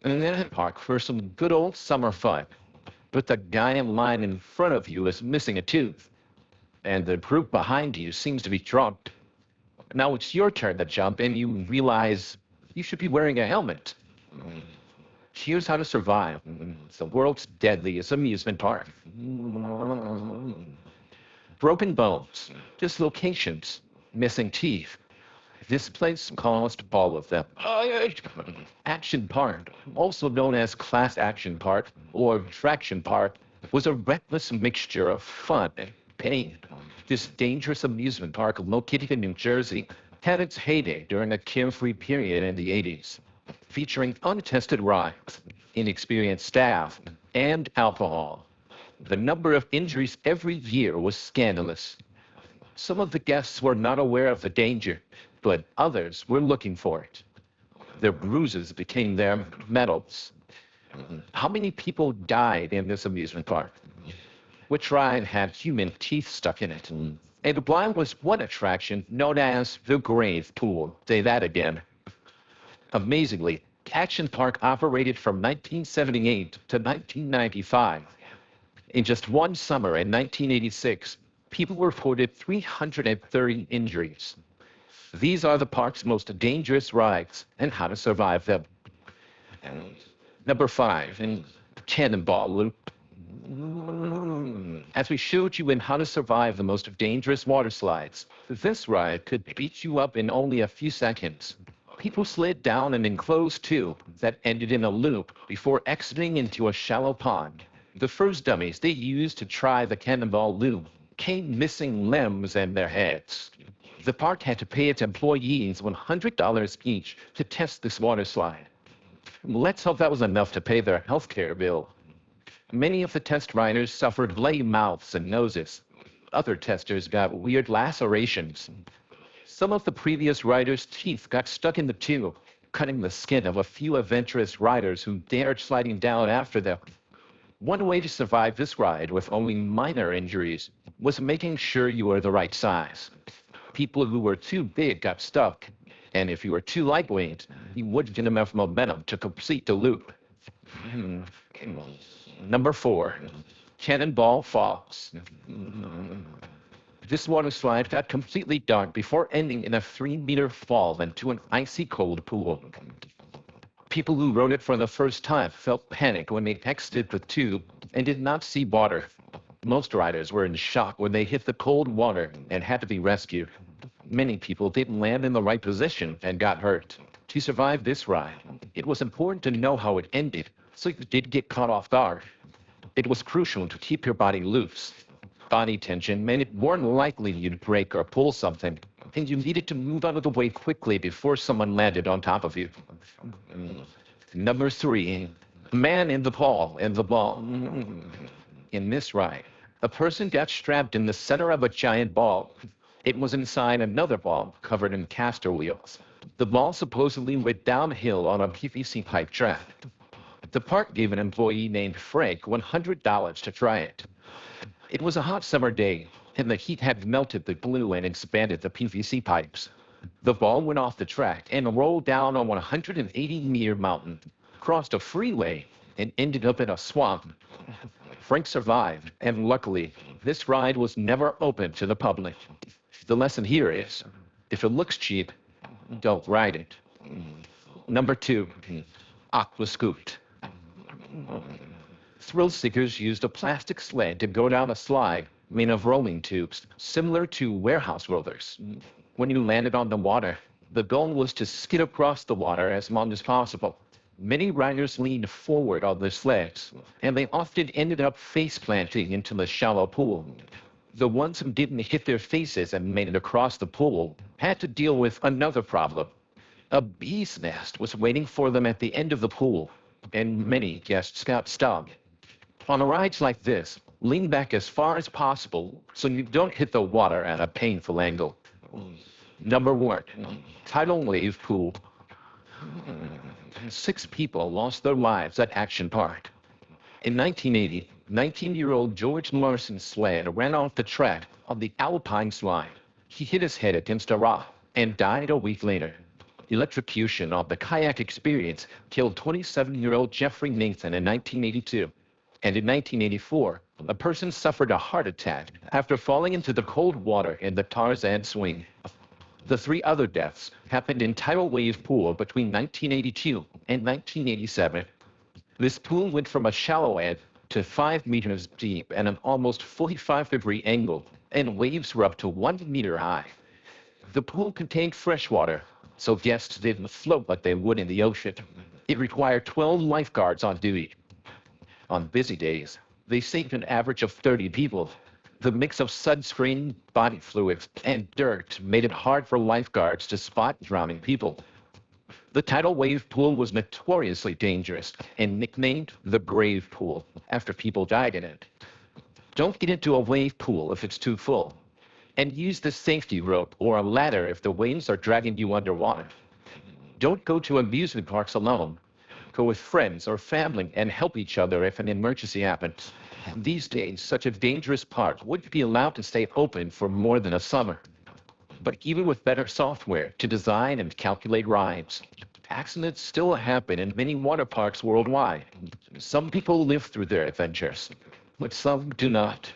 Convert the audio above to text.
and then in park for some good old summer fun. But the guy in line in front of you is missing a tooth, and the group behind you seems to be drunk. Now it's your turn to jump, and you realize you should be wearing a helmet. Here's how to survive. It's the world's deadliest amusement park. Broken bones, dislocations, missing teeth. This place caused all of them. Action Park, also known as Class Action Park or Traction Park, was a reckless mixture of fun and pain. This dangerous amusement park, located in New Jersey, had its heyday during a carefree period in the 80s, featuring untested rides, inexperienced staff, and alcohol. The number of injuries every year was scandalous. Some of the guests were not aware of the danger, but others were looking for it. Their bruises became their medals. How many people died in this amusement park? Which ride had human teeth stuck in it? And why was one attraction known as the grave pool? Say that again. Amazingly, Action Park operated from 1978 to 1995. In just one summer in 1986, people reported 330 injuries. These are the park's most dangerous rides and how to survive them. And number 5, in Cannonball Loop. As we showed you in How to Survive the Most Dangerous Water Slides, this ride could beat you up in only a few seconds. People slid down an enclosed tube that ended in a loop before exiting into a shallow pond. The first dummies they used to try the Cannonball Loop came missing limbs and their heads. The park had to pay its employees $100 each to test this water slide. Let's hope that was enough to pay their health care bill. Many of the test riders suffered bloody mouths and noses. Other testers got weird lacerations. Some of the previous riders' teeth got stuck in the tube, cutting the skin of a few adventurous riders who dared sliding down after them. One way to survive this ride with only minor injuries was making sure you were the right size. People who were too big got stuck, and if you were too lightweight, you wouldn't get enough momentum to complete the loop. Number 4, Cannonball Falls. This water slide got completely dark before ending in a 3-meter fall into an icy cold pool. People who rode it for the first time felt panic when they exited the tube and did not see water. Most riders were in shock when they hit the cold water and had to be rescued. Many people didn't land in the right position and got hurt. To survive this ride, it was important to know how it ended, so you did get caught off guard. It was crucial to keep your body loose. Body tension made it more likely you'd break or pull something, and you needed to move out of the way quickly before someone landed on top of you. Number 3, man in the ball. In this ride, a person got strapped in the center of a giant ball. It was inside another ball covered in caster wheels. The ball supposedly went downhill on a PVC pipe track. The park gave an employee named Frank $100 to try it. It was a hot summer day, and the heat had melted the glue and expanded the PVC pipes. The ball went off the track and rolled down a 180-meter mountain, crossed a freeway, and ended up in a swamp. Frank survived, and luckily, this ride was never open to the public. The lesson here is, if it looks cheap, don't ride it. Number 2, Aqua Scoot. Thrill seekers used a plastic sled to go down a slide made of rolling tubes, similar to warehouse rollers. When you landed on the water, the goal was to skid across the water as long as possible. Many riders leaned forward on their sleds, and they often ended up face planting into the shallow pool. The ones who didn't hit their faces and made it across the pool had to deal with another problem. A bee's nest was waiting for them at the end of the pool, and many guests got stung. On rides like this, lean back as far as possible so you don't hit the water at a painful angle. Number 1, tidal wave pool. 6 people lost their lives at Action Park. In 1980, 19-year-old George Larson's sled ran off the track on the Alpine slide. He hit his head against a rock and died a week later. Electrocution of the kayak experience killed 27-year-old Jeffrey Nathan in 1982. And in 1984, a person suffered a heart attack after falling into the cold water in the Tarzan swing. The three other deaths happened in tidal wave pool between 1982 and 1987. This pool went from a shallow end to 5 meters deep and an almost 45-degree angle, and waves were up to 1 meter high. The pool contained fresh water, so guests didn't float like they would in the ocean. It required 12 lifeguards on duty. On busy days, they saved an average of 30 people. The mix of sunscreen, body fluids, and dirt made it hard for lifeguards to spot drowning people. The tidal wave pool was notoriously dangerous and nicknamed the grave pool after people died in it. Don't get into a wave pool if it's too full. And use the safety rope or a ladder if the waves are dragging you underwater. Don't go to amusement parks alone. Go with friends or family and help each other if an emergency happens. These days, such a dangerous park wouldn't be allowed to stay open for more than a summer. But even with better software to design and calculate rides, accidents still happen in many water parks worldwide. Some people live through their adventures, but some do not.